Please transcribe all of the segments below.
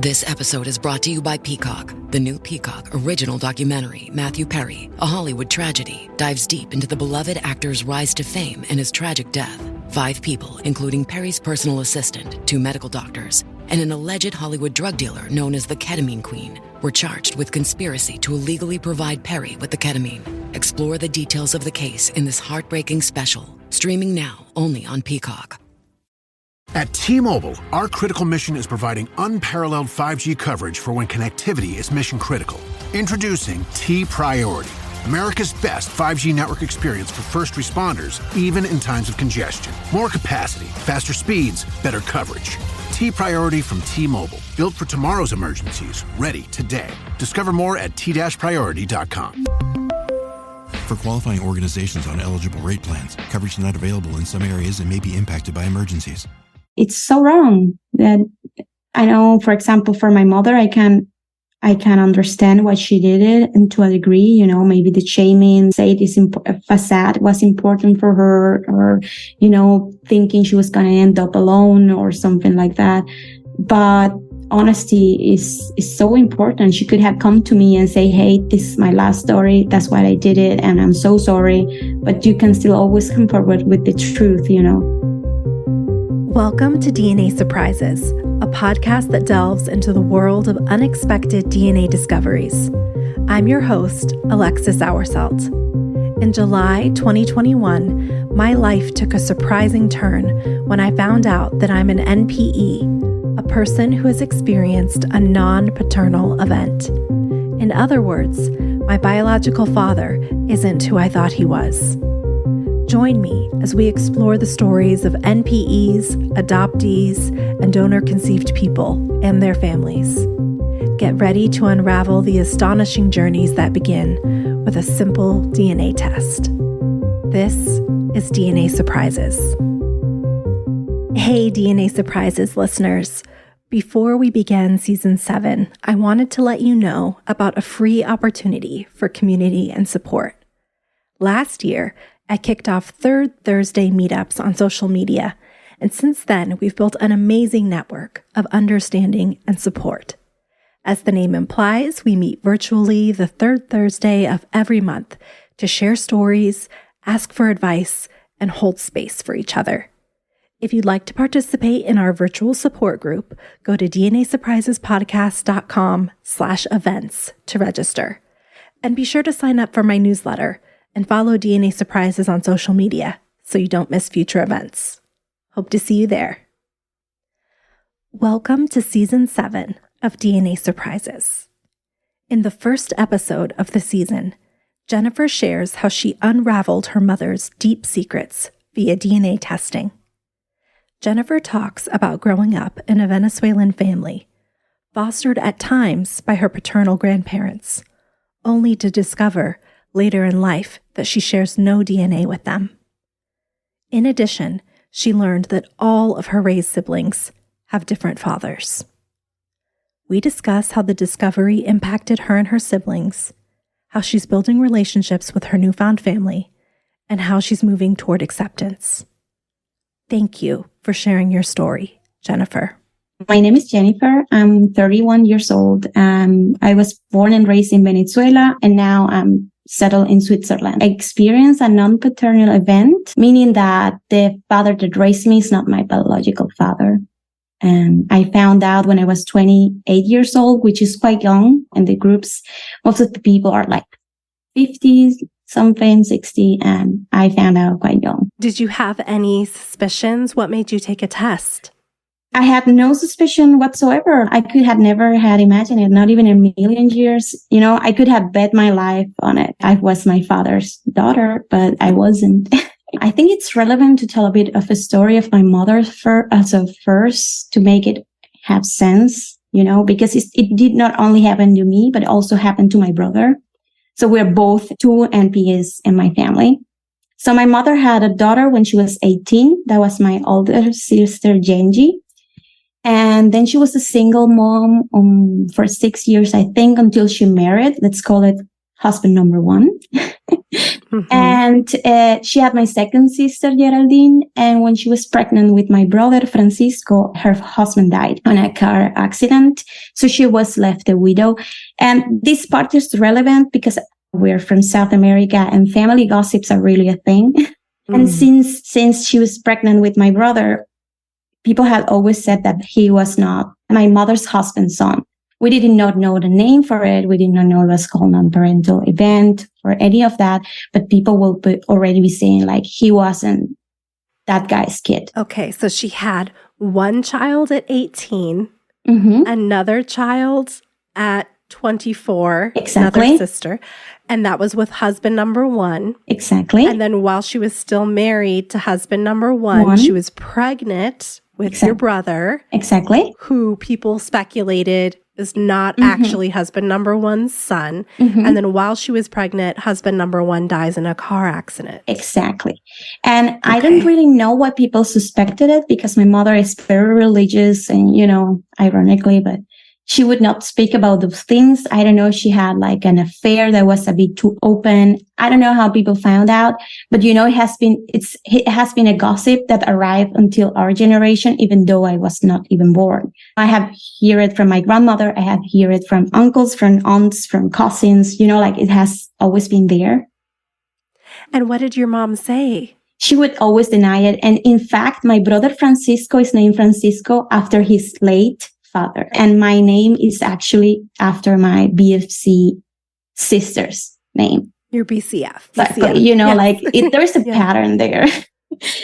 This episode is brought to you by Peacock. The new Peacock original documentary, Matthew Perry, A Hollywood Tragedy, dives deep into the beloved actor's rise to fame and his tragic death. 5 people, including Perry's personal assistant, 2 medical doctors, and an alleged Hollywood drug dealer known as the Ketamine Queen, were charged with conspiracy to illegally provide Perry with the ketamine. Explore the details of the case in this heartbreaking special, streaming now only on Peacock. At T-Mobile, our critical mission is providing unparalleled 5G coverage for when connectivity is mission critical. Introducing T-Priority, America's best 5G network experience for first responders, even in times of congestion. More capacity, faster speeds, better coverage. T-Priority from T-Mobile, built for tomorrow's emergencies, ready today. Discover more at t-priority.com. For qualifying organizations on eligible rate plans, coverage not available in some areas and may be impacted by emergencies. It's so wrong that I know, for example, for my mother, I can understand why she did it, and to a degree, you know, maybe the shaming, say it is facade was important for her, or, you know, thinking she was going to end up alone or something like that. But honesty is so important. She could have come to me and say, hey, this is my last story. That's why I did it. And I'm so sorry. But you can still always come forward with the truth, you know. Welcome to DNA Surprises, a podcast that delves into the world of unexpected DNA discoveries. I'm your host, Alexis Auersalt. In July 2021, my life took a surprising turn when I found out that I'm an NPE, a person who has experienced a non-paternal event. In other words, my biological father isn't who I thought he was. Join me as we explore the stories of NPEs, adoptees, and donor-conceived people and their families. Get ready to unravel the astonishing journeys that begin with a simple DNA test. This is DNA Surprises. Hey, DNA Surprises listeners. Before we begin Season 7, I wanted to let you know about a free opportunity for community and support. Last year, I kicked off Third Thursday meetups on social media, and since then, we've built an amazing network of understanding and support. As the name implies, we meet virtually the third Thursday of every month to share stories, ask for advice, and hold space for each other. If you'd like to participate in our virtual support group, go to dnasurprisespodcast.com/events to register. And be sure to sign up for my newsletter and follow DNA Surprises on social media so you don't miss future events. Hope to see you there. Welcome to Season 7 of DNA Surprises. In the first episode of the season, Jenniffer shares how she unraveled her mother's deep secrets via DNA testing. Jenniffer talks about growing up in a Venezuelan family, fostered at times by her paternal grandparents, only to discover later in life that she shares no DNA with them. In addition, she learned that all of her raised siblings have different fathers. We discuss how the discovery impacted her and her siblings, how she's building relationships with her newfound family, and how she's moving toward acceptance. Thank you for sharing your story, Jenniffer. My name is Jenniffer. I'm 31 years old. I was born and raised in Venezuela, and now I'm settled in Switzerland. I experienced a non-paternal event, meaning that the father that raised me is not my biological father. And I found out when I was 28 years old, which is quite young. And the groups, most of the people are like 50 something, 60, and I found out quite young. Did you have any suspicions? What made you take a test? I had no suspicion whatsoever. I could have never had imagined it, not even in a million years. You know, I could have bet my life on it. I was my father's daughter, but I wasn't. I think it's relevant to tell a bit of a story of my mother first to make it have sense, you know, because it did not only happen to me, but it also happened to my brother. So we're both 2 NPs in my family. So my mother had a daughter when she was 18. That was my older sister, Genji. And then she was a single mom for 6 years, I think, until she married. Let's call it husband number one. And she had my second sister, Geraldine. And when she was pregnant with my brother, Francisco, her husband died in a car accident. So she was left a widow. And this part is relevant because we're from South America and family gossips are really a thing. And since she was pregnant with my brother, people had always said that he was not my mother's husband's son. We did not know the name for it. We did not know it was called non-parental event or any of that. But people will already be saying like he wasn't that guy's kid. Okay, so she had one child at 18, another child at 24, exactly. Another sister, and that was with husband number one. Exactly. And then while she was still married to husband number one, she was pregnant with your brother. Exactly. Who people speculated is not actually husband number one's son. And then while she was pregnant, husband number one dies in a car accident. Exactly. And I don't really know why people suspected it because my mother is very religious and, you know, ironically, but she would not speak about those things. I don't know if she had like an affair that was a bit too open. I don't know how people found out, but you know, it has been a gossip that arrived until our generation, even though I was not even born. I have heard it from my grandmother. I have heard it from uncles, from aunts, from cousins, you know, like it has always been there. And what did your mom say? She would always deny it. And in fact, my brother Francisco is named Francisco after his late father. And my name is actually after my BFC sister's name. Your BCF. But you know, like there's a pattern there.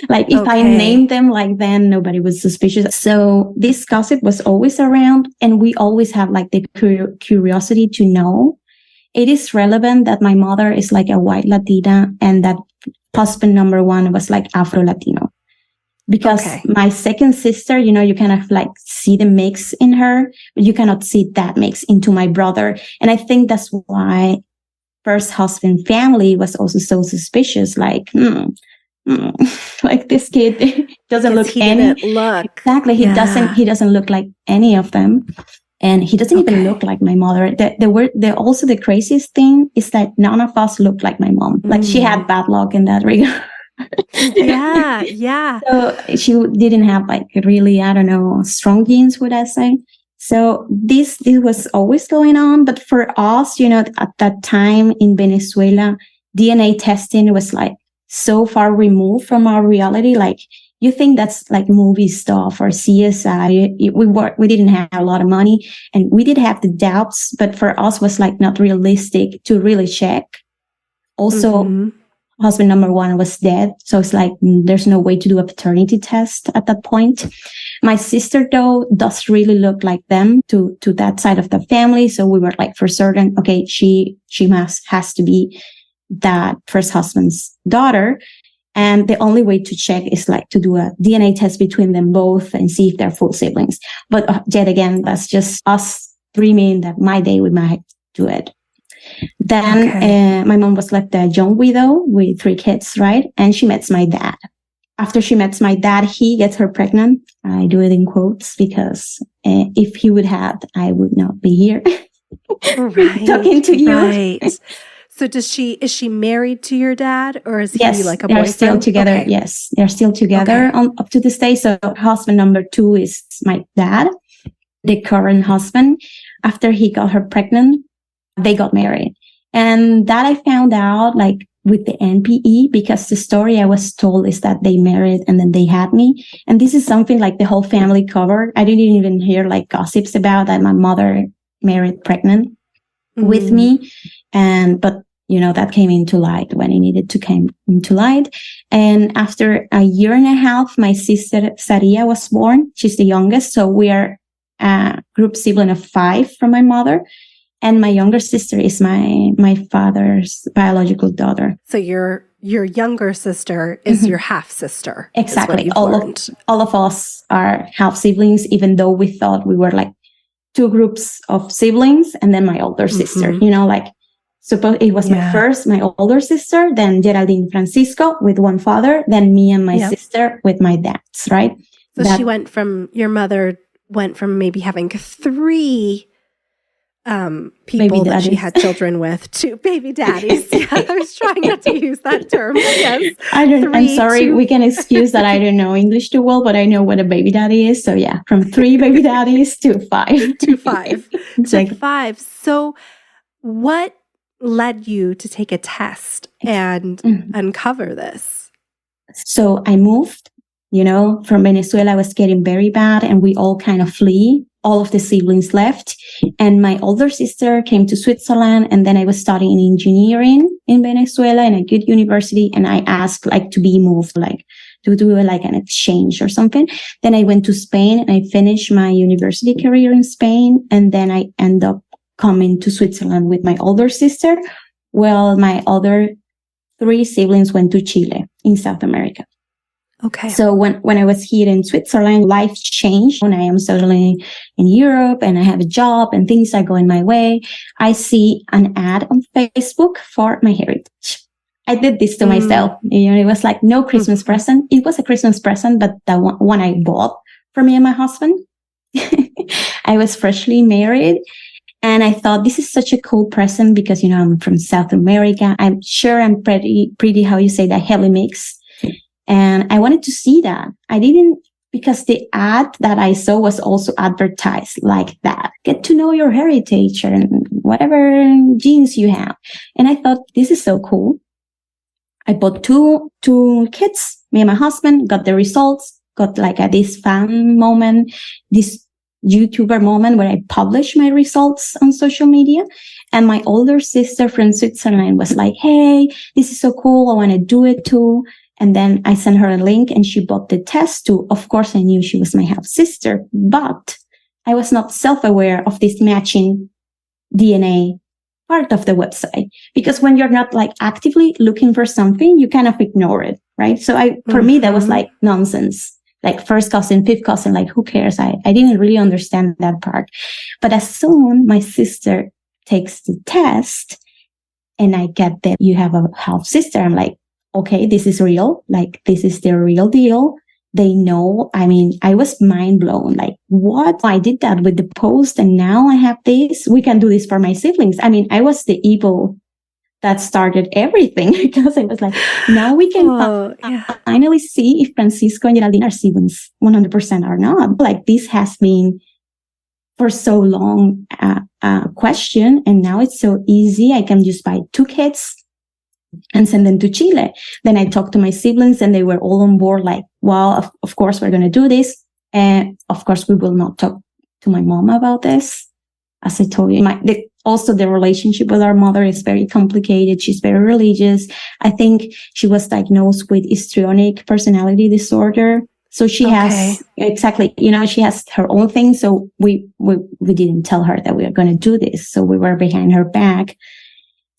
Like if I named them like then nobody was suspicious. So this gossip was always around and we always have like the curiosity to know. It is relevant that my mother is like a white Latina and that husband number one was like Afro-Latino. Because my second sister, you know, you kind of like see the mix in her, but you cannot see that mix into my brother. And I think that's why first husband family was also so suspicious. Like, like this kid doesn't look exactly. He doesn't look like any of them. And he doesn't even look like my mother. Also the craziest thing is that none of us look like my mom. Like she had bad luck in that regard. Yeah. So she didn't have like really, I don't know, strong genes, would I say. So this was always going on. But for us, you know, at that time in Venezuela, DNA testing was like so far removed from our reality. Like you think that's like movie stuff or CSI. We didn't have a lot of money and we did have the doubts, but for us was like not realistic to really check. Also, husband number one was dead. So it's like, there's no way to do a paternity test at that point. My sister, though, does really look like them to that side of the family. So we were like, for certain, okay, she has to be that first husband's daughter. And the only way to check is like to do a DNA test between them both and see if they're full siblings. But yet again, that's just us dreaming that my day we might do it. Then my mom was left a young widow with 3 kids, right? And she met my dad. After she met my dad, he gets her pregnant. I do it in quotes because if he would have, I would not be here talking to you. Right. So is she married to your dad or is he like a boyfriend? They're still together. Okay. Yes, they're still together up to this day. So husband number 2 is my dad, the current husband. After he got her pregnant, they got married. And that I found out like with the NPE because the story I was told is that they married and then they had me. And this is something like the whole family covered. I didn't even hear like gossips about that my mother married pregnant with me. But you know, that came into light when it needed to come into light. And after a year and a half, my sister Saria was born. She's the youngest. So we are a group sibling of 5 from my mother. And my younger sister is my father's biological daughter. So your younger sister is your half sister. Exactly. All of us are half siblings, even though we thought we were like 2 groups of siblings, and then my older sister. You know, like suppose it was my older sister, then Geraldine Francisco with 1 father, then me and my sister with my dad's. Right. So your mother went from maybe having 3 people that she had children with, two baby daddies. Yeah, I was trying not to use that term. Yes. I'm sorry. We can excuse that I don't know English too well, but I know what a baby daddy is. So yeah, from 3 baby daddies to 5. To 5. Exactly. To 5. So what led you to take a test and uncover this? So I moved, from Venezuela. I was getting very bad and we all kind of flee. All of the siblings left and my older sister came to Switzerland, and then I was studying engineering in Venezuela in a good university, and I asked to be moved, to do an exchange or something. Then I went to Spain and I finished my university career in Spain, and then I end up coming to Switzerland with my older sister. Well, my other 3 siblings went to Chile in South America. Okay. So when I was here in Switzerland, life changed. When I am suddenly in Europe and I have a job and things are going my way, I see an ad on Facebook for my heritage. I did this to myself. It was like no Christmas present. It was a Christmas present, but the one I bought for me and my husband. I was freshly married. And I thought this is such a cool present because, I'm from South America. I'm sure I'm pretty, how you say that, heavily mixed. And I wanted to see that. I didn't, because the ad that I saw was also advertised like that. Get to know your heritage and whatever genes you have. And I thought, this is so cool. I bought two kits, me and my husband, got the results, got this fan moment, this YouTuber moment where I published my results on social media. And my older sister from Switzerland was like, hey, this is so cool. I want to do it too. And then I sent her a link and she bought the test too. Of course, I knew she was my half sister, but I was not self-aware of this matching DNA part of the website, because when you're not actively looking for something, you kind of ignore it. Right. So for me, that was nonsense. First cousin, fifth cousin, who cares? I didn't really understand that part. But as soon my sister takes the test and I get that you have a half sister, I'm like, okay, this is real. This is the real deal. They know. I mean, I was mind blown. What? I did that with the post and now I have this. We can do this for my siblings. I mean, I was the evil that started everything, because I was like, now we can finally see if Francisco and Geraldine are siblings 100% or not. This has been for so long a question, and now it's so easy. I can just buy 2 kits and send them to Chile. Then I talked to my siblings and they were all on board, well, of course we're going to do this. And of course we will not talk to my mom about this. As I told you, also the relationship with our mother is very complicated. She's very religious. I think she was diagnosed with histrionic personality disorder. So she has exactly, she has her own thing. So we didn't tell her that we are going to do this. So we were behind her back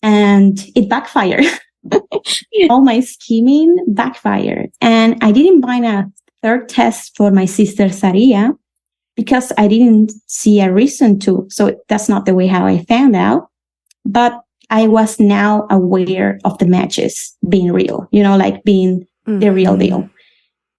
and it backfired. All my scheming backfired. And I didn't buy a 3rd test for my sister Saria, because I didn't see a reason to. So that's not the way how I found out. But I was now aware of the matches being real, being the real deal.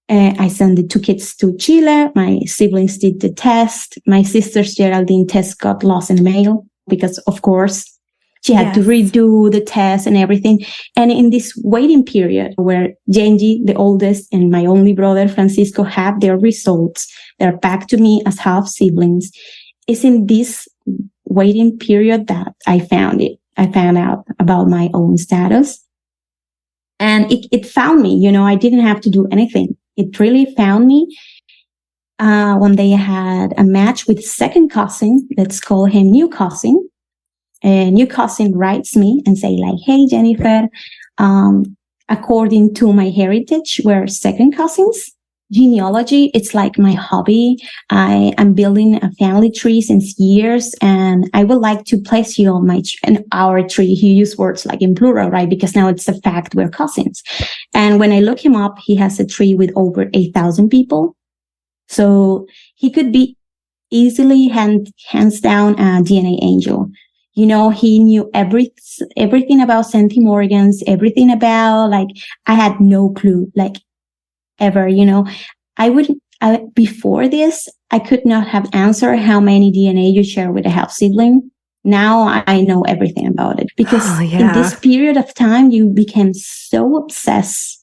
I sent the 2 kids to Chile. My siblings did the test. My sister's Geraldine test got lost in the mail because, of course, she had to redo the test and everything. And in this waiting period where Genji, the oldest, and my only brother, Francisco, have their results, they're back to me as half siblings. It's in this waiting period that I found it. I found out about my own status. And it found me, I didn't have to do anything. It really found me. One day I had a match with second cousin. Let's call him new cousin. A new cousin writes me and say hey, Jenniffer, according to my heritage, we're second cousins. Genealogy, it's my hobby. I am building a family tree since years, and I would like to place you on our tree. He used words in plural, right? Because now it's a fact we're cousins. And when I look him up, he has a tree with over 8,000 people. So he could be easily hands down a DNA angel. He knew everything about centimorgans, everything about, I had no clue, ever, before this, I could not have answered how many DNA you share with a half sibling. Now I know everything about it because in this period of time, you became so obsessed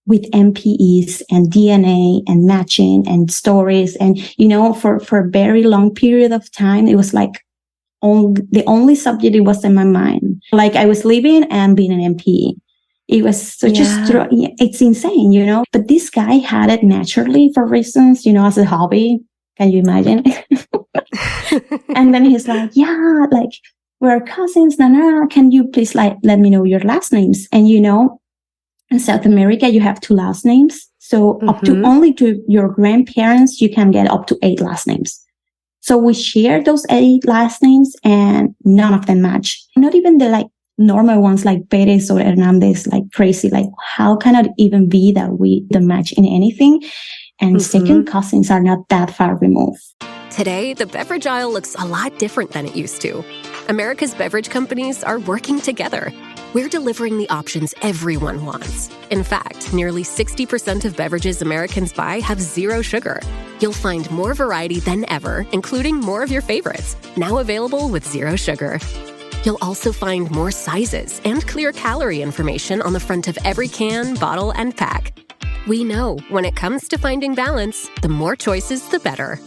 with MPEs and DNA and matching and stories. And, for a very long period of time, it was like the only subject it was in my mind. Like I was living and being an MPE. It was it's insane, But this guy had it naturally for reasons, as a hobby. Can you imagine? And then he's like, yeah, like we're cousins. Can you please let me know your last names? And in South America, you have 2 last names. So up to only to your grandparents, you can get up to 8 last names. So we shared those 8 last names and none of them match. Not even the normal ones like Perez or Hernandez, like crazy. Like how can it even be that we don't match in anything? And second cousins are not that far removed. Today, the beverage aisle looks a lot different than it used to. America's beverage companies are working together. We're delivering the options everyone wants. In fact, nearly 60% of beverages Americans buy have 0 sugar. You'll find more variety than ever, including more of your favorites, now available with 0 sugar. You'll also find more sizes and clear calorie information on the front of every can, bottle, and pack. We know when it comes to finding balance, the more choices, the better.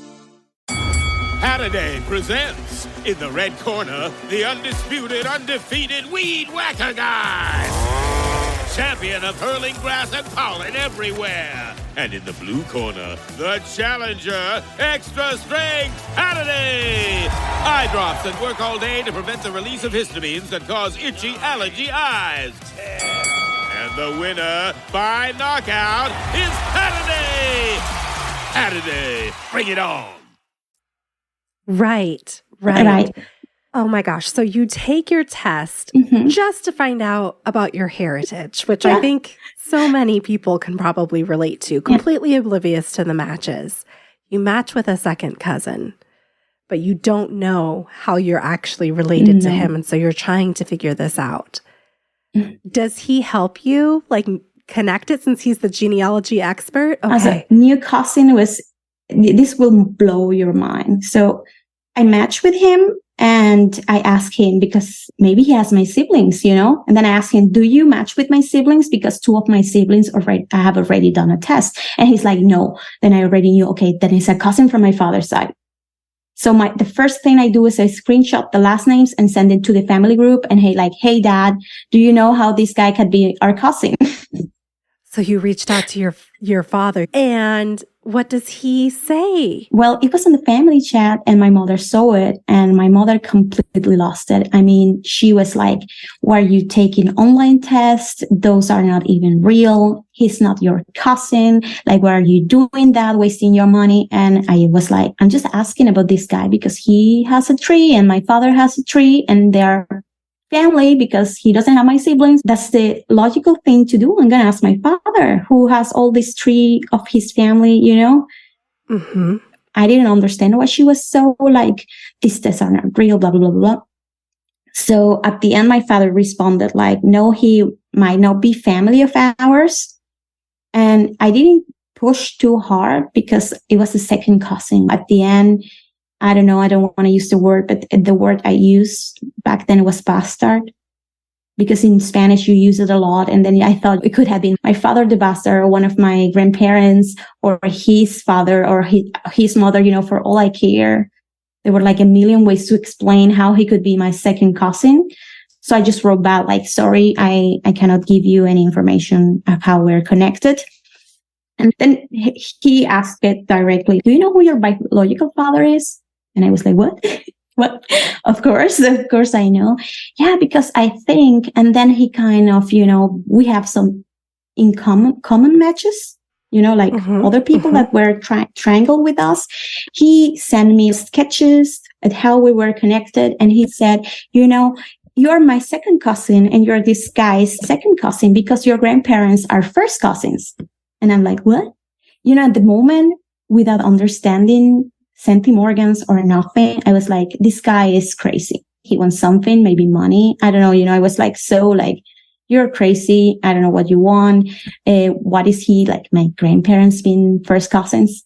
Saturday presents, in the red corner, the undisputed, undefeated Weed Whacker Guy. Champion of hurling grass and pollen everywhere. And in the blue corner, the challenger, extra strength Saturday. Eye drops that work all day to prevent the release of histamines that cause itchy allergy eyes. And the winner by knockout is Saturday. Saturday, bring it on. Right. Oh my gosh. So you take your test just to find out about your heritage, which I think so many people can probably relate to, completely oblivious to the matches. You match with a second cousin, but you don't know how you're actually related to him. And so you're trying to figure this out. Does he help you connect it since he's the genealogy expert? Okay. As a new cousin this will blow your mind. So I matched with him and I asked him because maybe he has my siblings, And then I asked him, do you match with my siblings? Because 2 of my siblings I have already done a test. And he's like, no. Then I already knew, okay, then he's a cousin from my father's side. So the first thing I do is I screenshot the last names and send it to the family group. And hey, Dad, do you know how this guy could be our cousin? So you reached out to your father, and what does he say? Well, it was in the family chat and my mother saw it and my mother completely lost it. I mean, she was like, why are you taking online tests? Those are not even real. He's not your cousin. Like, why are you doing that? Wasting your money. And I was like, I'm just asking about this guy because he has a tree and my father has a tree and they're family because he doesn't have my siblings. That's the logical thing to do. I'm going to ask my father who has all this tree of his family, I didn't understand why she was so like, these tests are not real, blah, blah, blah, blah. So at the end, my father responded like, no, he might not be family of ours. And I didn't push too hard because it was a second cousin. At the end, I don't know, I don't want to use the word, but the word I used back then was bastard, because in Spanish you use it a lot. And then I thought it could have been my father, the bastard, or one of my grandparents, or his father, or his mother, for all I care. There were like a million ways to explain how he could be my second cousin. So I just wrote back like, sorry, I cannot give you any information of how we're connected. And then he asked it directly, do you know who your biological father is? And I was like, what? What? Of course I know. Yeah, because I think, and then he kind of, we have some in common matches, other people that were triangle with us. He sent me sketches at how we were connected. And he said, you're my second cousin and you're this guy's second cousin because your grandparents are first cousins. And I'm like, what? At the moment, without understanding centimorgans or nothing, I was like, this guy is crazy. He wants something, maybe money. I don't know. I was like, so like, you're crazy. I don't know what you want. What is he like? My grandparents being first cousins.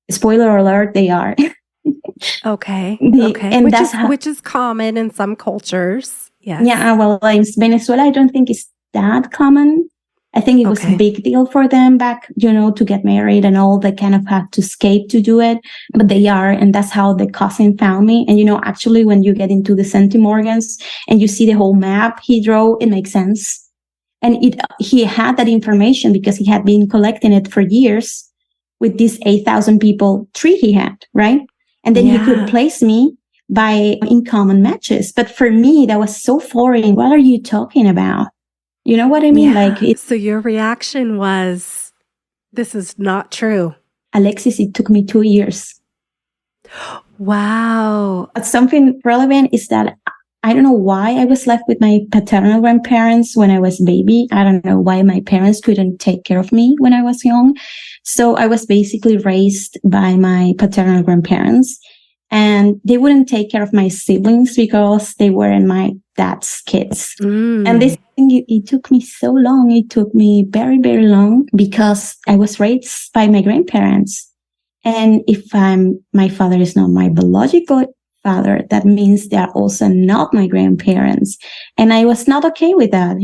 Spoiler alert, they are. Okay. And which is common in some cultures. Yes. Yeah. Well, in Venezuela, I don't think it's that common. I think it was a big deal for them back, to get married and all. They kind of had to escape to do it, but they are. And that's how the cousin found me. And, actually, when you get into the centimorgans and you see the whole map he drew, it makes sense. And he had that information because he had been collecting it for years with this 8,000 people tree he had, right? And then he could place me by in common matches. But for me, that was so foreign. What are you talking about? You know what I mean? Yeah. So your reaction was, this is not true. Alexis, it took me 2 years. Wow. But something relevant is that I don't know why I was left with my paternal grandparents when I was a baby. I don't know why my parents couldn't take care of me when I was young. So I was basically raised by my paternal grandparents. And they wouldn't take care of my siblings because they weren't my dad's kids. And this thing, it took me so long. It took me very, very long because I was raised by my grandparents. And if my father is not my biological father, that means they are also not my grandparents. And I was not okay with that,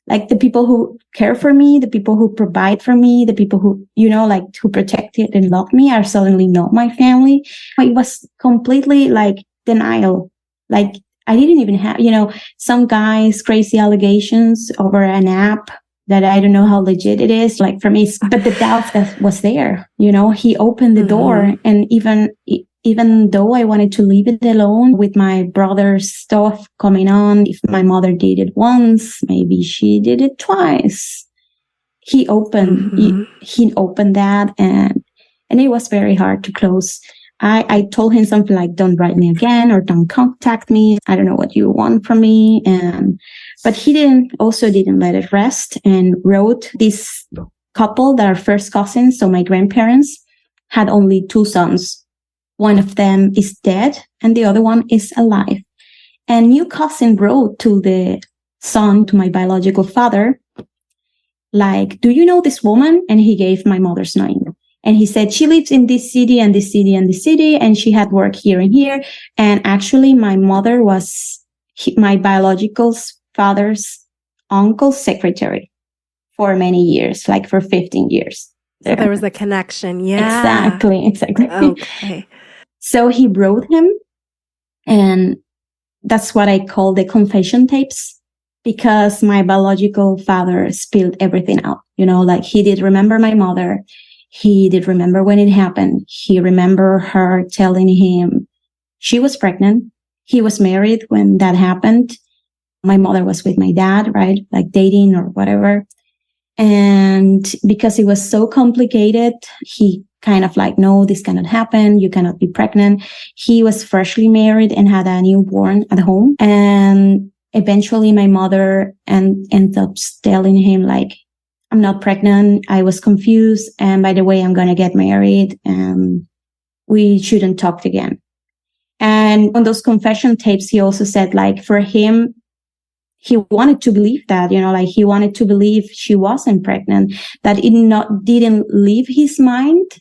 like the people who care for me, the people who provide for me, the people who, who protected and loved me are suddenly not my family. It was completely like denial. Like I didn't even have, some guys, crazy allegations over an app that I don't know how legit it is. Like for me, but the doubt that was there, he opened the door. And even though I wanted to leave it alone with my brother's stuff coming on, if my mother did it once, maybe she did it twice. He opened that and it was very hard to close. I told him something like, don't write me again or don't contact me. I don't know what you want from me. But he didn't let it rest and wrote this couple that are first cousins. So my grandparents had only 2 sons. One of them is dead and the other one is alive. And new cousin wrote to the son, to my biological father, like, do you know this woman? And he gave my mother's name. And he said, she lives in this city and this city and this city. And she had work here and here. And actually my mother was my biological father's uncle's secretary for many years, like for 15 years. So there was a connection. Yeah. Exactly. Okay. So he wrote him, and that's what I call the confession tapes, because my biological father spilled everything out. Like he did remember my mother. He did remember when it happened. He remembered her telling him she was pregnant. He was married when that happened. My mother was with my dad, right? Like dating or whatever. And because it was so complicated, he kind of like, no, this cannot happen. You cannot be pregnant. He was freshly married and had a newborn at home. And eventually my mother ended up telling him like, I'm not pregnant. I was confused. And by the way, I'm going to get married and we shouldn't talk again. And on those confession tapes, he also said like for him, he wanted to believe that, like he wanted to believe she wasn't pregnant, that it didn't leave his mind.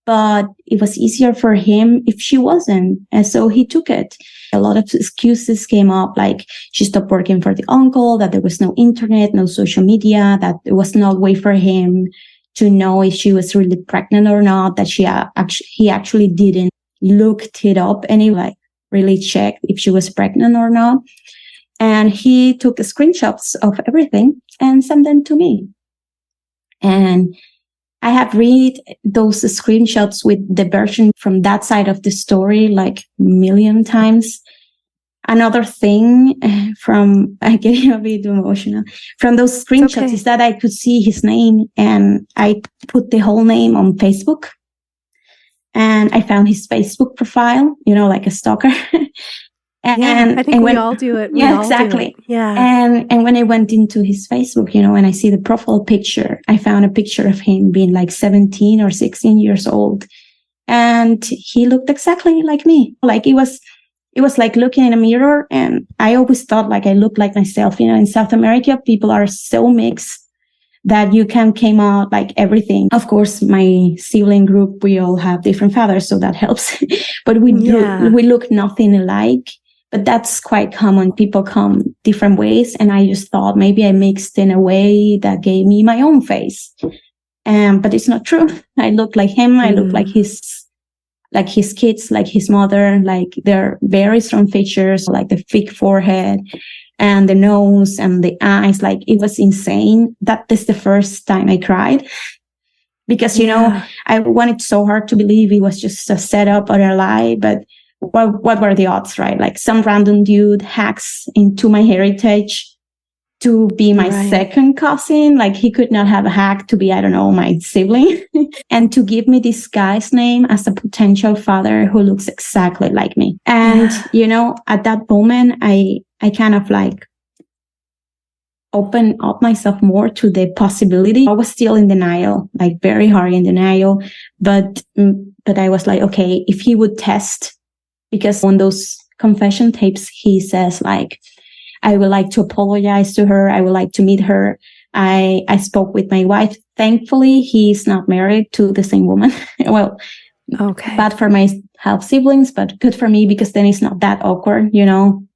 But it was easier for him if she wasn't. And so he took it. A lot of excuses came up, like she stopped working for the uncle, that there was no internet, no social media, that there was no way for him to know if she was really pregnant or not, that he actually didn't looked it up and he like really checked if she was pregnant or not. And he took screenshots of everything and sent them to me. And I have read those screenshots with the version from that side of the story like a million times. Another thing I'm getting a bit emotional, from those screenshots is that I could see his name and I put the whole name on Facebook. And I found his Facebook profile, like a stalker. I think we all do it. Exactly. Yeah. And when I went into his Facebook, and I see the profile picture, I found a picture of him being like 17 or 16 years old. And he looked exactly like me. Like it was like looking in a mirror. And I always thought like I looked like myself. In South America, people are so mixed that you can came out like everything. Of course, my sibling group, we all have different fathers, so that helps. But we look nothing alike. But that's quite common. People come different ways. And I just thought maybe I mixed in a way that gave me my own face. But it's not true. I look like him. I look like his kids, like his mother, like they're very strong features, like the thick forehead and the nose and the eyes. Like it was insane. That is the first time I cried because, you know, I wanted so hard to believe it was just a setup or a lie, but what were the odds, right? Like some random dude hacks into my heritage to be my second cousin. Like he could not have a hack to be, I don't know, my sibling. And to give me this guy's name as a potential father who looks exactly like me. And, you know, at that moment, I kind of like opened up myself more to the possibility. I was still in denial, like very hard in denial. But I was like, okay, if he would test, because on those confession tapes, he says like, I would like to apologize to her. I would like to meet her. I spoke with my wife. Thankfully, he's not married to the same woman. Well, bad for my half siblings, but good for me because then it's not that awkward, you know.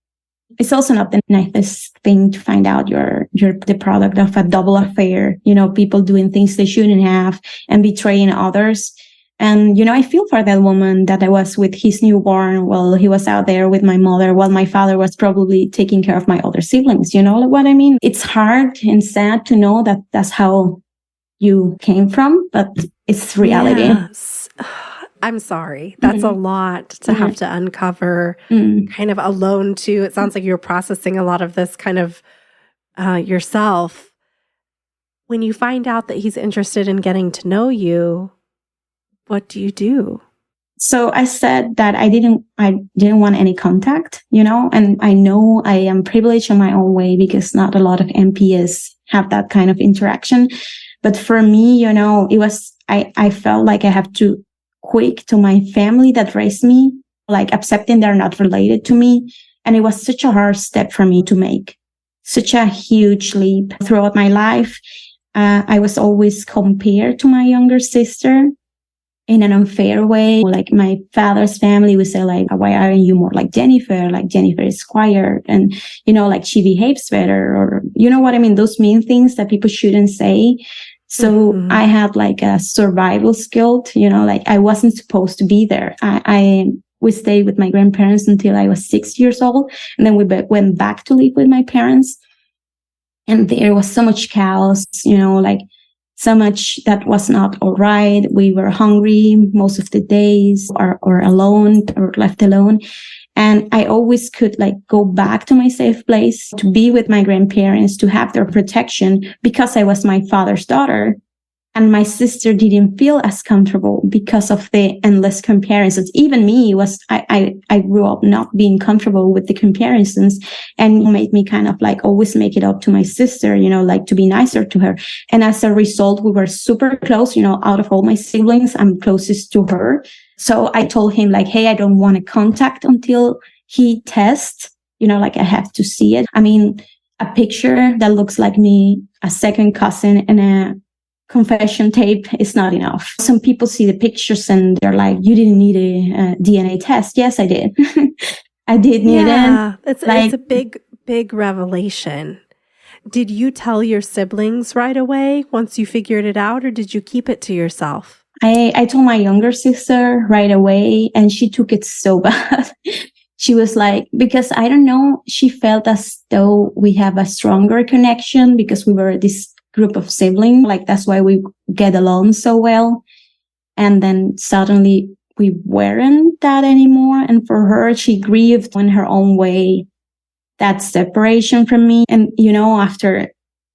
It's also not the nicest thing to find out you're the product of a double affair, you know, people doing things they shouldn't have and betraying others. And, you know, I feel for that woman that I was with his newborn while he was out there with my mother, while my father was probably taking care of my other siblings. You know what I mean? It's hard and sad to know that that's how you came from, but it's reality. Yes. I'm sorry. That's a lot to have to uncover kind of alone too. It sounds like you're processing a lot of this kind of yourself. When you find out that he's interested in getting to know you, what do you do? So I said that I didn't want any contact, you know, and I know I am privileged in my own way because not a lot of MPs have that kind of interaction. But for me, you know, it was, I felt like I have to quick to my family that raised me, like accepting they're not related to me. And it was such a hard step for me to make, such a huge leap throughout my life. I was always compared to my younger sister in an unfair way. Like my father's family would say like, why aren't you more like Jenniffer? Like Jenniffer is quiet and, you know, like she behaves better or, you know what I mean? Those mean things that people shouldn't say. So I had like a survival skill, you know, like I wasn't supposed to be there. We stayed with my grandparents until I was 6 years old. And then we went back to live with my parents. And there was so much chaos, you know, like so much that was not all right. We were hungry most of the days or alone or left alone. And I always could like go back to my safe place to be with my grandparents, to have their protection because I was my father's daughter. And my sister didn't feel as comfortable because of the endless comparisons. Even me I grew up not being comfortable with the comparisons and made me kind of like always make it up to my sister, you know, like to be nicer to her. And as a result, we were super close, you know, out of all my siblings, I'm closest to her. So I told him like, hey, I don't want to contact until he tests, you know, like I have to see it. I mean, a picture that looks like me, a second cousin and a confession tape is not enough. Some people see the pictures and they're like, you didn't need a DNA test. Yes, I did. I did need it. It's a big revelation. Did you tell your siblings right away once you figured it out, or did you keep it to yourself? I told my younger sister right away, and she took it so bad. She was like, because I don't know, she felt as though we have a stronger connection because we were this group of siblings. Like that's why we get along so well. And then suddenly we weren't that anymore. And for her, she grieved in her own way that separation from me. And, you know, after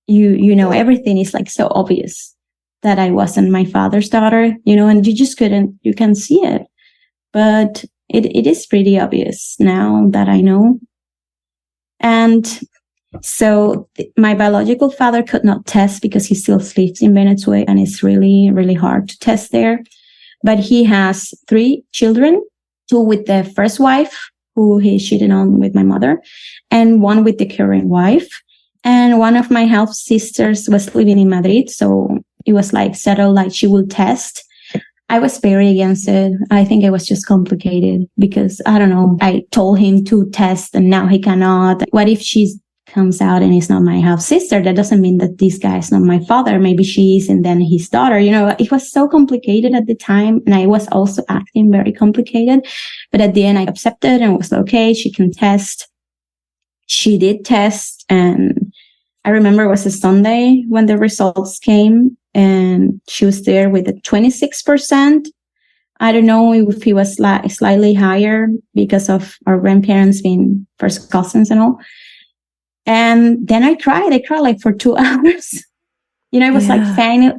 you know, everything is like so obvious that I wasn't my father's daughter, you know, and you can see it. But it is pretty obvious now that I know. And so my biological father could not test because he still lives in Venezuela and it's really, really hard to test there. But he has 3 children, 2 with the first wife, who he cheated on with my mother, and 1 with the current wife. And one of my half sisters was living in Madrid. So it was like settled, like she would test. I was very against it. I think it was just complicated because I don't know. I told him to test and now he cannot. What if she comes out and it's not my half sister? That doesn't mean that this guy is not my father. Maybe she is and then his daughter. It was so complicated at the time. And I was also acting very complicated. But at the end, I accepted and was like, okay, she can test. She did test. And I remember it was a Sunday when the results came. And she was there with a 26%. I don't know if he was slightly higher because of our grandparents being first cousins and all. And then I cried. I cried like for 2 hours. It was like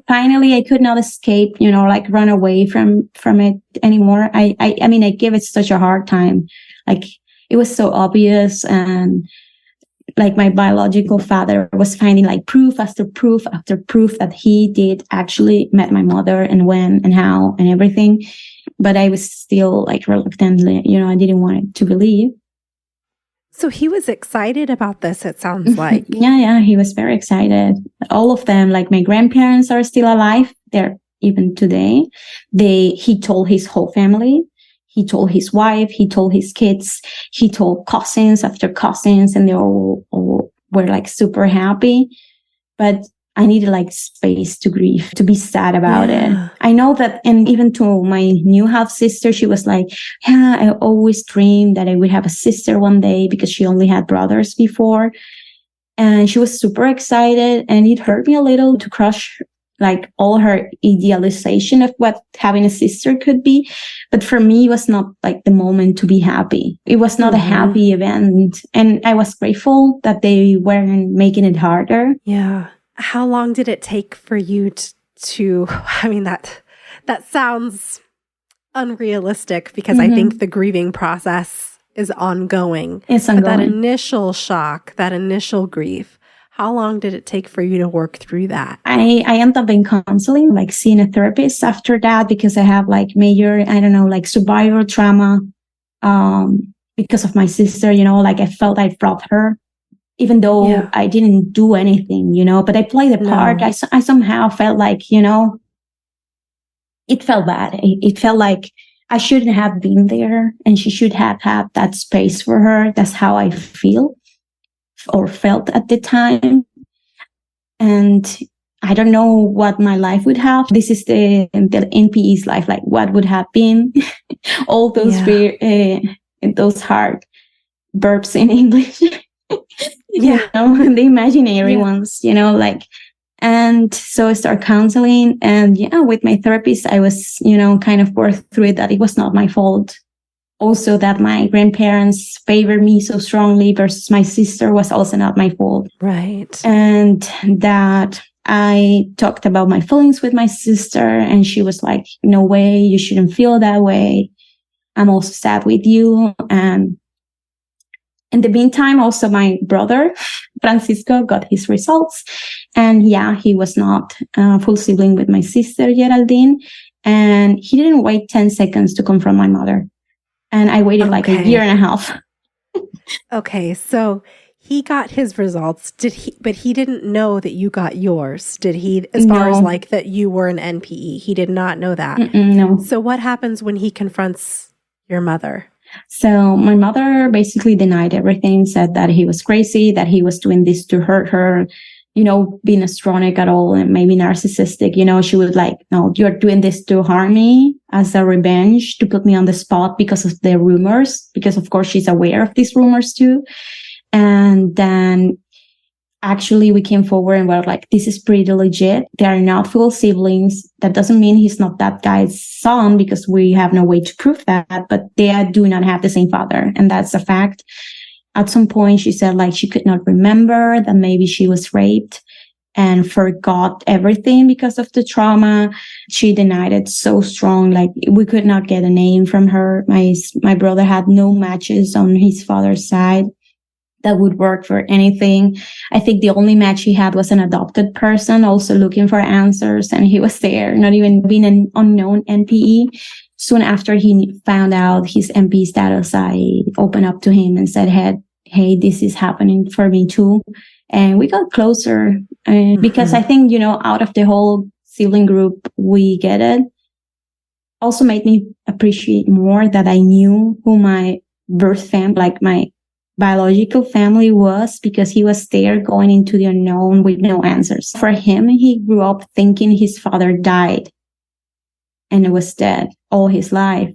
finally I could not escape, like run away from it anymore. I mean, I gave it such a hard time. Like it was so obvious, and like my biological father was finding like proof after proof after proof that he did actually met my mother and when and how and everything. But I was still like reluctantly, I didn't want it to believe. So he was excited about this, it sounds like. Yeah, he was very excited. All of them, like my grandparents are still alive. They're even today. He told his whole family. He told his wife, he told his kids, he told cousins after cousins, and they all were like super happy. But I needed like space to grieve, to be sad about it. I know that, and even to my new half sister, she was like, yeah, I always dreamed that I would have a sister one day because she only had brothers before. And she was super excited, and it hurt me a little to crush like all her idealization of what having a sister could be. But for me, it was not like the moment to be happy. It was not a happy event. And I was grateful that they weren't making it harder. Yeah. How long did it take for you to I mean, that sounds unrealistic because I think the grieving process is ongoing. It's ongoing. But that initial shock, that initial grief, how long did it take for you to work through that? I ended up in counseling, like seeing a therapist after that because I have like major, like survival trauma because of my sister, like I felt I brought her, even though I didn't do anything, but I played a part. I somehow felt like, it felt bad. It felt like I shouldn't have been there and she should have had that space for her. That's how I feel or felt at the time. And I don't know what my life would have. This is the NPE's life, like what would have been. All those those hard verbs in English. The imaginary ones, and so I started counseling, and with my therapist, I was, kind of worked through it that it was not my fault. Also that my grandparents favored me so strongly versus my sister was also not my fault. Right. And that I talked about my feelings with my sister, and she was like, no way, you shouldn't feel that way. I'm also sad with you. And in the meantime, also my brother, Francisco, got his results. And he was not a full sibling with my sister, Geraldine. And he didn't wait 10 seconds to confront my mother. And I waited like a year and a half. Okay, so he got his results. But he didn't know that you got yours, did he? As far as like that you were an NPE, he did not know that. No. So what happens when he confronts your mother? So my mother basically denied everything, said that he was crazy, that he was doing this to hurt her, being astronic at all and maybe narcissistic. She would like, no, you're doing this to harm me as a revenge, to put me on the spot because of the rumors, because of course she's aware of these rumors too. And then actually we came forward and were like, this is pretty legit. They are not full siblings. That doesn't mean he's not that guy's son because we have no way to prove that, but they do not have the same father. And that's a fact. At some point she said like she could not remember that maybe she was raped and forgot everything because of the trauma. She denied it so strong. Like we could not get a name from her. My brother had no matches on his father's side that would work for anything. I think the only match he had was an adopted person also looking for answers. And he was there, not even being an unknown NPE. Soon after he found out his NPE status, I opened up to him and said, hey, this is happening for me too. And we got closer because I think, out of the whole sibling group, we get it. Also made me appreciate more that I knew who my birth family, like my biological family was, because he was there going into the unknown with no answers. For him, he grew up thinking his father died and was dead all his life.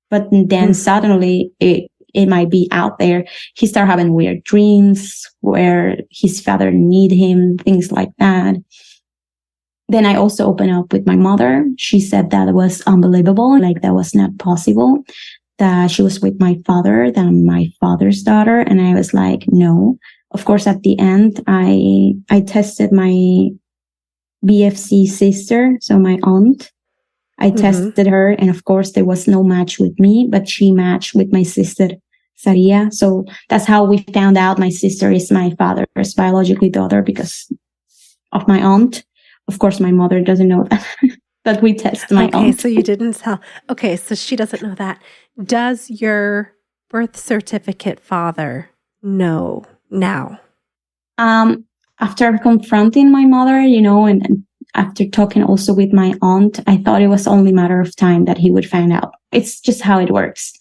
But then suddenly it might be out there. He started having weird dreams where his father needed him, things like that. Then I also opened up with my mother. She said that was unbelievable, like that was not possible, that she was with my father, that I'm my father's daughter. And I was like, no. Of course, at the end, I tested my BFC sister, so my aunt. I tested her, and of course, there was no match with me, but she matched with my sister, Saria. So that's how we found out my sister is my father's biological daughter, because of my aunt. Of course, my mother doesn't know that, that we test my aunt. Okay, so you didn't tell. Okay, so she doesn't know that. Does your birth certificate father know now? After confronting my mother, and after talking also with my aunt, I thought it was only a matter of time that he would find out. It's just how it works.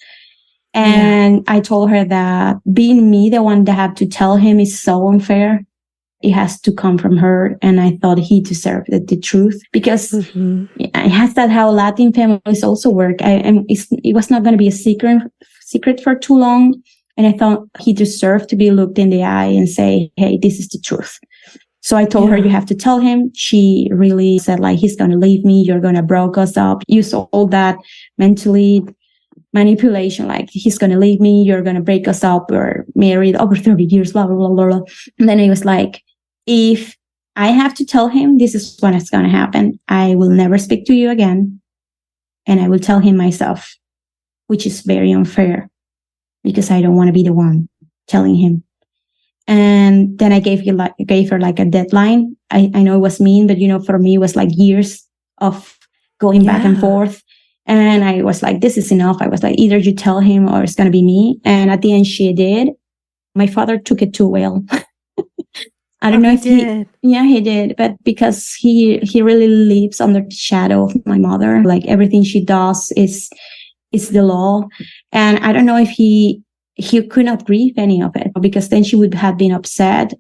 And I told her that being me, the one that had to tell him, is so unfair. It has to come from her. And I thought he deserved the truth, because it has that how Latin families also work. It was not going to be a secret for too long. And I thought he deserved to be looked in the eye and say, hey, this is the truth. So I told her, you have to tell him. She really said, like, he's going to leave me. You're going to break us up. Use all that mentally manipulation, like, he's going to leave me. You're going to break us up. We're married over 30 years, blah, blah, blah, blah, blah. And then he was like, if I have to tell him this is what is going to happen, I will never speak to you again. And I will tell him myself, which is very unfair, because I don't want to be the one telling him. And then I gave her like a deadline. I know it was mean, but for me, it was like years of going back and forth. And I was like, this is enough. I was like, either you tell him or it's going to be me. And at the end, she did. My father took it too well. I don't know if he did. Yeah, he did. But because he really lives under the shadow of my mother, like everything she does is the law. And I don't know if he could not grieve any of it, because then she would have been upset.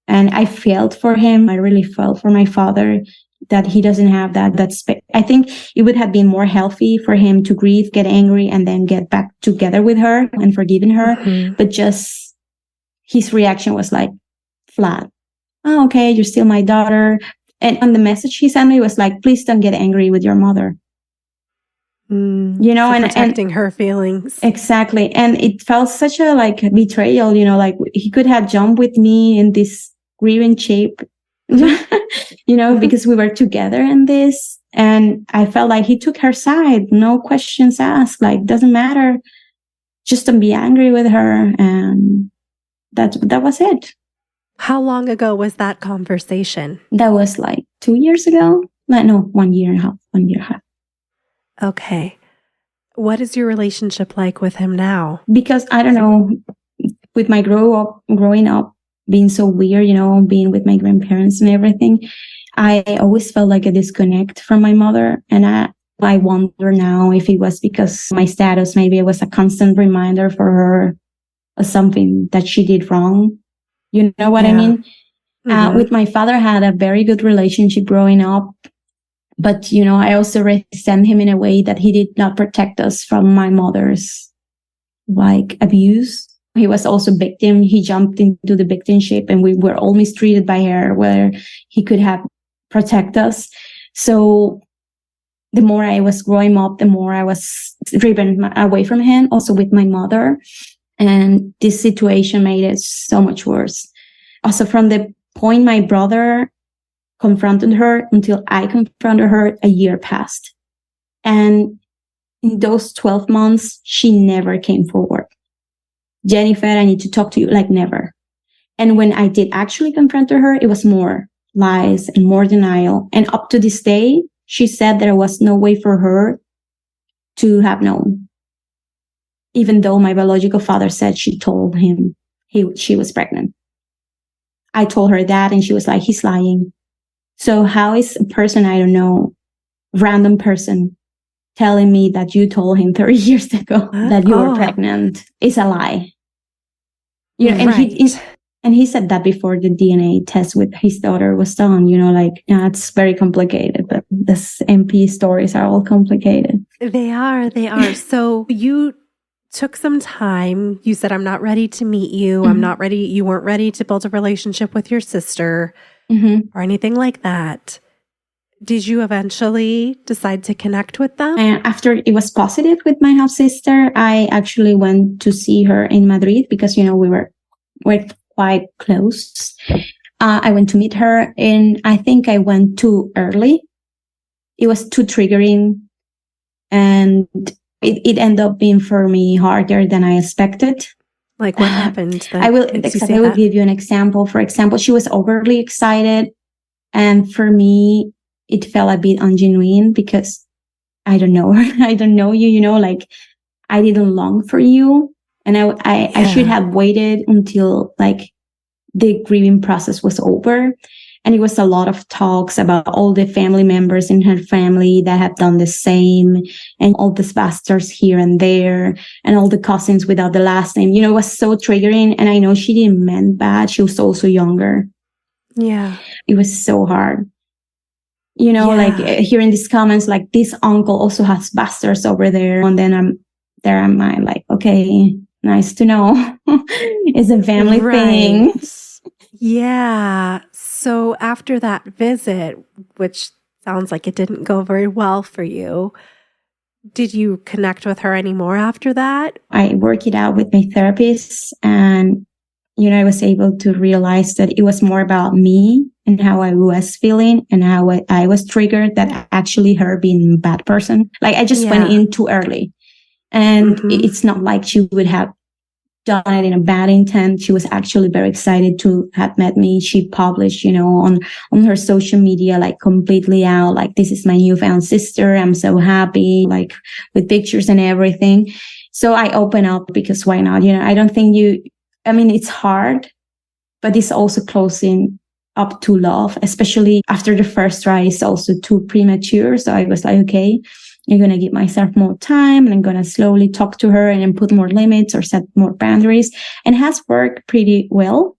And I felt for him. I really felt for my father that he doesn't have that space. I think it would have been more healthy for him to grieve, get angry, and then get back together with her and forgiving her. But just his reaction was like flat. Oh, okay, you're still my daughter. And on the message he sent me was like, please don't get angry with your mother. So and protecting her feelings. Exactly. And it felt such a like betrayal, like he could have jumped with me in this grieving shape, because we were together in this. And I felt like he took her side, no questions asked, like, doesn't matter. Just don't be angry with her. And that was it. How long ago was that conversation? That was like 2 years ago. No, 1 year and a half. Okay. What is your relationship like with him now? Because I don't know, with my growing up, being so weird, being with my grandparents and everything, I always felt like a disconnect from my mother. And I wonder now if it was because my status, maybe it was a constant reminder for her of something that she did wrong. You know what I mean? With my father, I had a very good relationship growing up. But, I also resent him in a way that he did not protect us from my mother's, like, abuse. He was also victim. He jumped into the victimship, and we were all mistreated by her, where he could have protected us. So the more I was growing up, the more I was driven away from him, also with my mother. And this situation made it so much worse. Also, from the point my brother confronted her until I confronted her, a year passed. And in those 12 months, she never came forward. Jenniffer, I need to talk to you, like never. And when I did actually confront her, it was more lies and more denial. And up to this day, she said there was no way for her to have known. Even though my biological father said she told him she was pregnant. I told her that, and she was like, he's lying. So how is a person, I don't know, random person telling me that you told him 30 years ago that you were pregnant? It's a lie. You know, and he said that before the DNA test with his daughter was done, you know, like, it's very complicated, but this MP stories are all complicated. They are. So you took some time. You said, I'm not ready to meet you. Mm-hmm. I'm not ready. You weren't ready to build a relationship with your sister or anything like that. Did you eventually decide to connect with them? And after it was positive with my half sister, I actually went to see her in Madrid because, you know, we're quite close. I went to meet her, and I think I went too early. It was too triggering, and it ended up being for me harder than I expected. Like what happened? I will give you an example. For example, she was overly excited, and for me, it felt a bit ungenuine because I don't know her. I don't know you, you know, like I didn't long for you. And I should have waited until like the grieving process was over. And it was a lot of talks about all the family members in her family that have done the same, and all the bastards here and there, and all the cousins without the last name. You know, it was so triggering. And I know she didn't mean bad. She was also younger. Yeah. It was so hard. You know, like hearing these comments, like this uncle also has bastards over there. And then I'm like, okay, nice to know. It's a family thing. Yeah. So after that visit, which sounds like it didn't go very well for you, did you connect with her anymore after that? I worked it out with my therapist, and, you know, I was able to realize that it was more about me and how I was feeling and how I was triggered than actually her being a bad person. Like I just went in too early, and it's not like she would have done it in a bad intent. She was actually very excited to have met me. She published, you know, on her social media, like completely out, like, this is my newfound sister. I'm so happy, like with pictures and everything. So I open up because why not? You know, I don't think it's hard, but it's also closing up to love, especially after the first try is also too premature. So I was like, okay, I'm going to give myself more time, and I'm going to slowly talk to her and then put more limits or set more boundaries. And it has worked pretty well.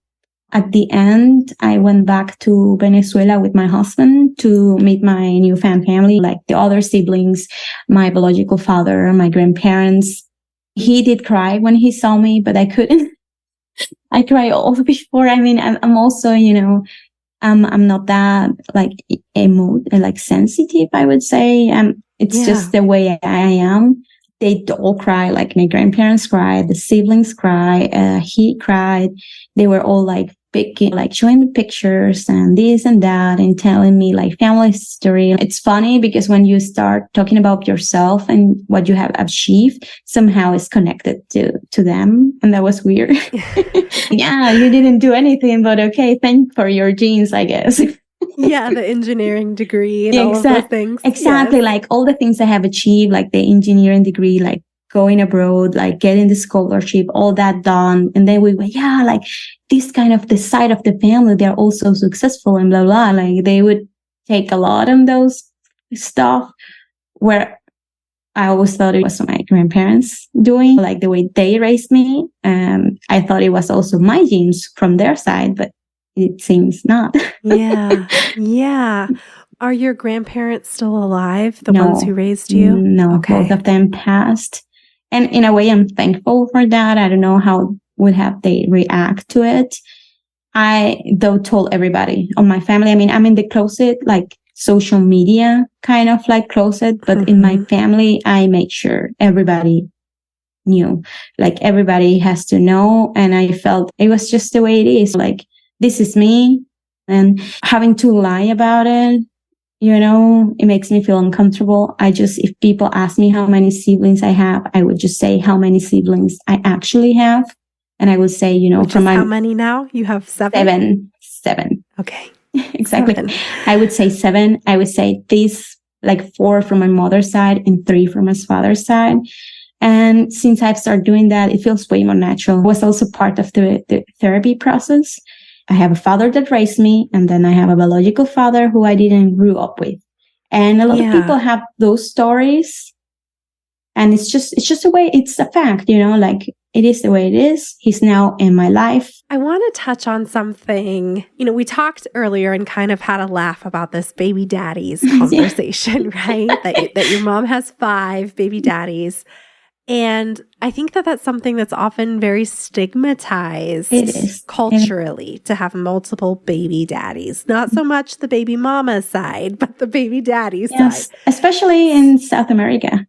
At the end, I went back to Venezuela with my husband to meet my newfound family, like the other siblings, my biological father, my grandparents. He did cry when he saw me, but I couldn't. I cry all before. I mean, I'm also, you know, I'm not that like sensitive, I would say. It's just the way I am. They all cry. Like my grandparents cried, the siblings cried, he cried. They were all like showing me pictures and this and that and telling me like family history. It's funny because when you start talking about yourself and what you have achieved, somehow it's connected to them. And that was weird. Yeah, you didn't do anything, but okay, thank for your genes, I guess. Yeah, the engineering degree and all of those things. Exactly, like all the things I have achieved, like the engineering degree, like going abroad, like getting the scholarship, all that done. And then we were, like this kind of the side of the family, they're also successful and blah, blah. Like they would take a lot on those stuff where I always thought it was my grandparents doing, like the way they raised me. I thought it was also my genes from their side, but it seems not. Yeah. Are your grandparents still alive? The ones who raised you? No, both of them passed. And in a way, I'm thankful for that. I don't know how would have they react to it. I, though, told everybody on my family. I mean, I'm in the closet, like social media kind of like closet, but in my family, I made sure everybody knew. Like everybody has to know. And I felt it was just the way it is. Like, this is me, and having to lie about it, you know, it makes me feel uncomfortable. If people ask me how many siblings I have, I would just say how many siblings I actually have. And I would say, you know, how many now? You have 7? 7. Okay. Exactly. 7. I would say 7. I would say this, like 4 from my mother's side and 3 from my father's side. And since I've started doing that, it feels way more natural. It was also part of the therapy process. I have a father that raised me, and then I have a biological father who I didn't grow up with. And a lot of people have those stories. And it's just a way, it's a fact, like it is the way it is. He's now in my life. I want to touch on something. We talked earlier and kind of had a laugh about this baby daddies conversation, right? That your mom has 5 baby daddies. And I think that that's something that's often very stigmatized culturally, to have multiple baby daddies. Not so much the baby mama side, but the baby daddy side. Especially in South America.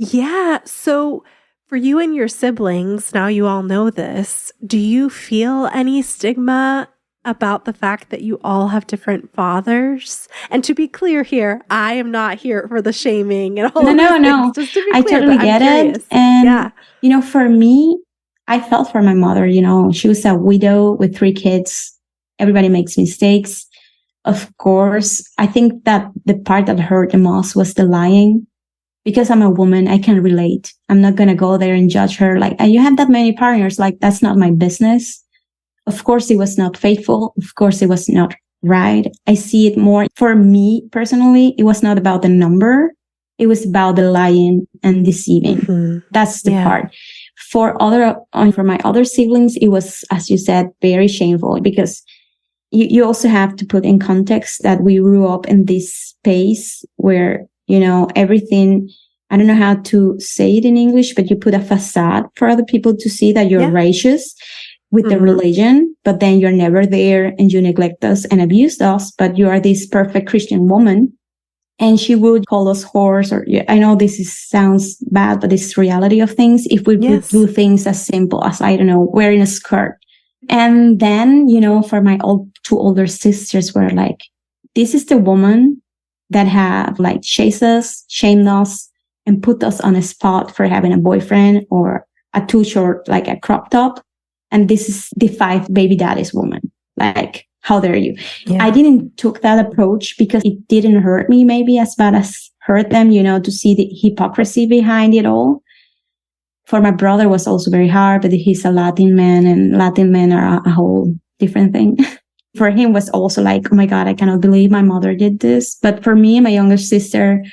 Yeah. So for you and your siblings, now you all know this, do you feel any stigma about the fact that you all have different fathers? And to be clear here, I am not here for the shaming and all No. Just to be I clear, totally get it. And, for me, I felt for my mother, she was a widow with 3 kids. Everybody makes mistakes. Of course, I think that the part that hurt the most was the lying. Because I'm a woman, I can relate. I'm not going to go there and judge her. Like, you have that many partners. Like, that's not my business. Of course, it was not faithful. Of course, it was not right. I see it more. For me personally, it was not about the number. It was about the lying and deceiving. Mm-hmm. That's the part. For my other siblings, it was, as you said, very shameful, because you also have to put in context that we grew up in this space where, everything, I don't know how to say it in English, but you put a facade for other people to see that you're righteous with the religion, but then you're never there and you neglect us and abuse us, but you are this perfect Christian woman. And she would call us whores, or I know sounds bad, but it's reality of things. If we would do things as simple as, I don't know, wearing a skirt. And then, for my 2 older sisters were like, this is the woman that have like chased us, shamed us, and put us on a spot for having a boyfriend or a too short, like a crop top. And this is the 5 baby daddies woman. Like, how dare you? Yeah. I didn't took that approach because it didn't hurt me maybe as bad as hurt them, to see the hypocrisy behind it all. For my brother was also very hard, but he's a Latin man, and Latin men are a whole different thing. For him was also like, oh my God, I cannot believe my mother did this. But for me and my younger sister,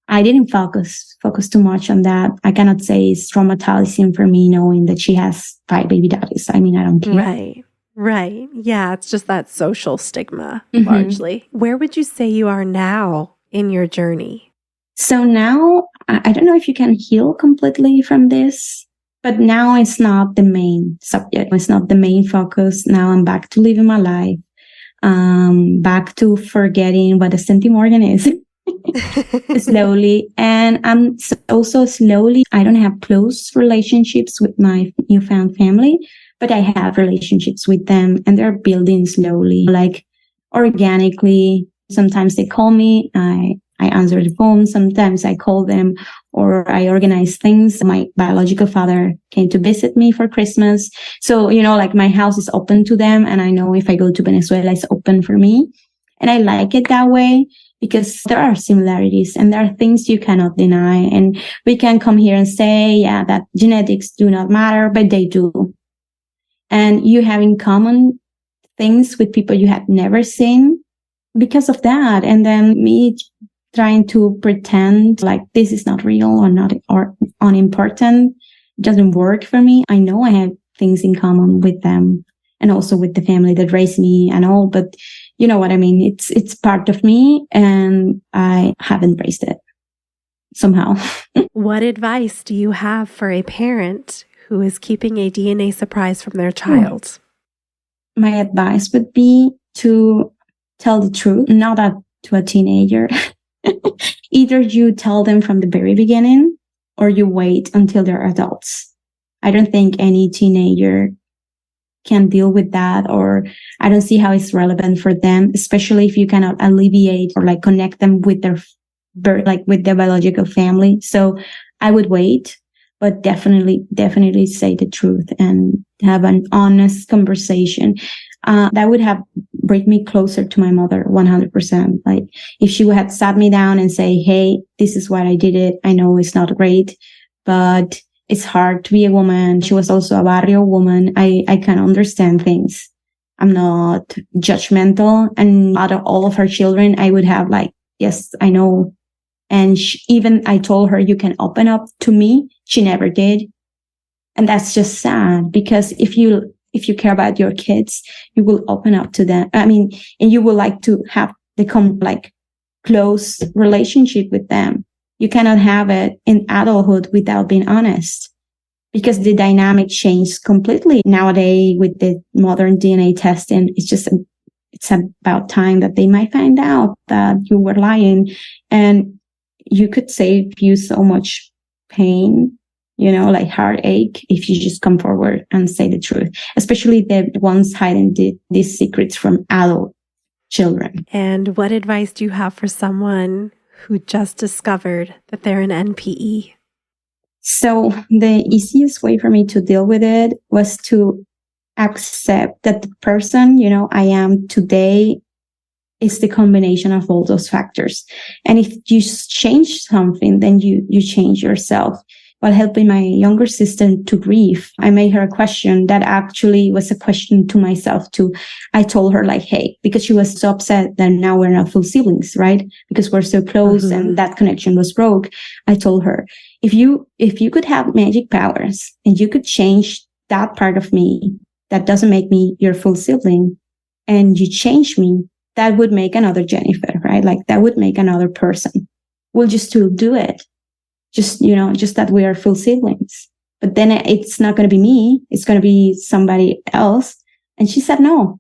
I didn't focus too much on that. I cannot say it's traumatizing for me knowing that she has 5 baby daddies. I mean, I don't care. Right. Yeah, it's just that social stigma, largely. Where would you say you are now in your journey? So now, I don't know if you can heal completely from this, but now it's not the main subject. It's not the main focus. Now I'm back to living my life. Back to forgetting what a centimorgan is. Slowly. And I'm also slowly, I don't have close relationships with my newfound family, but I have relationships with them, and they're building slowly, like organically. Sometimes they call me, I answer the phone. Sometimes I call them, or I organize things. My biological father came to visit me for Christmas. So, like my house is open to them. And I know if I go to Venezuela, it's open for me. And I like it that way because there are similarities and there are things you cannot deny. And we can come here and say, that genetics do not matter, but they do. And you have in common things with people you have never seen because of that. And then me trying to pretend like this is not real or not or unimportant doesn't work for me. I know I have things in common with them and also with the family that raised me and all, but you know what I mean? It's part of me and I have embraced it somehow. What advice do you have for a parent who is keeping a DNA surprise from their child? My advice would be to tell the truth, not to a teenager. Either you tell them from the very beginning or you wait until they're adults. I don't think any teenager can deal with that, or I don't see how it's relevant for them, especially if you cannot alleviate or like connect them with with their biological family. So I would wait, but definitely say the truth and have an honest conversation. That would have bring me closer to my mother 100%. Like if she had sat me down and say, hey, this is why I did it. I know it's not great, but it's hard to be a woman. She was also a barrio woman. I can understand things. I'm not judgmental. And out of all of her children, I would have like, yes, I know. And even I told her, you can open up to me. She never did. And that's just sad, because if you care about your kids, you will open up to them. I mean, and you will like to have like close relationship with them. You cannot have it in adulthood without being honest, because the dynamic changed completely. Nowadays, with the modern DNA testing, it's about time that they might find out that you were lying, and you could save you so much pain, like heartache, if you just come forward and say the truth, especially the ones hiding these secrets from adult children. And what advice do you have for someone who just discovered that they're an NPE? So the easiest way for me to deal with it was to accept that the person, I am today is the combination of all those factors. And if you change something, then you change yourself. While helping my younger sister to grieve, I made her a question that actually was a question to myself too. I told her like, hey, because she was so upset that now we're not full siblings, right? Because we're so close and that connection was broke. I told her, if you could have magic powers and you could change that part of me that doesn't make me your full sibling, and you change me, that would make another Jenniffer, right? Like that would make another person. We'll just still do it. Just that we are full siblings. But then it's not going to be me. It's going to be somebody else. And she said no.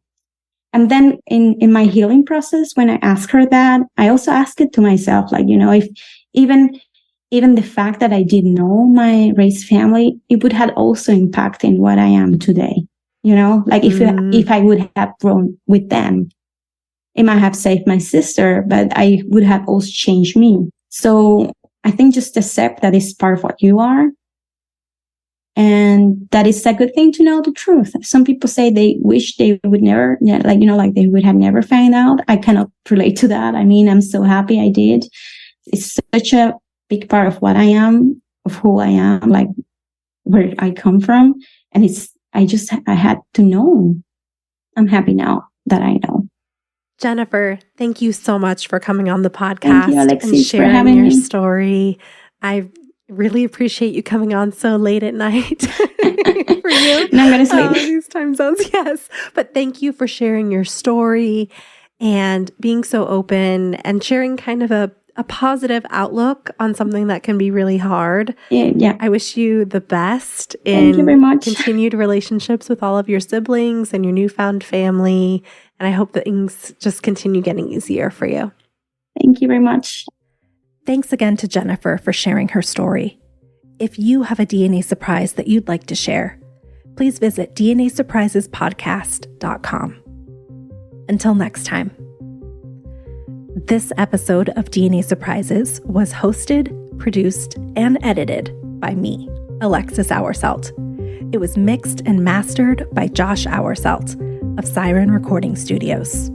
And then in my healing process, when I asked her that, I also asked it to myself, like, if even the fact that I didn't know my race family, it would have also impacted in what I am today. Like if I would have grown with them, it might have saved my sister, but I would have also changed me. So I think just accept that it's part of what you are. And that it's a good thing to know the truth. Some people say they wish they would never, like they would have never found out. I cannot relate to that. I mean, I'm so happy I did. It's such a big part of what I am, of who I am, like where I come from. And I had to know. I'm happy now that I know. Jenniffer, thank you so much for coming on the podcast. Thank you, Alexis, and sharing for having your me. story. I really appreciate you coming on so late at night for you. Now I'm going to sleep. These time zones, yes. But thank you for sharing your story and being so open and sharing kind of a positive outlook on something that can be really hard. Yeah. I wish you the best Thank you very much. continued relationships with all of your siblings and your newfound family. And I hope that things just continue getting easier for you. Thank you very much. Thanks again to Jenniffer for sharing her story. If you have a DNA surprise that you'd like to share, please visit DNAsurprisespodcast.com. Until next time. This episode of DNA Surprises was hosted, produced, and edited by me, Alexis Auersalt. It was mixed and mastered by Josh Auersalt of Siren Recording Studios.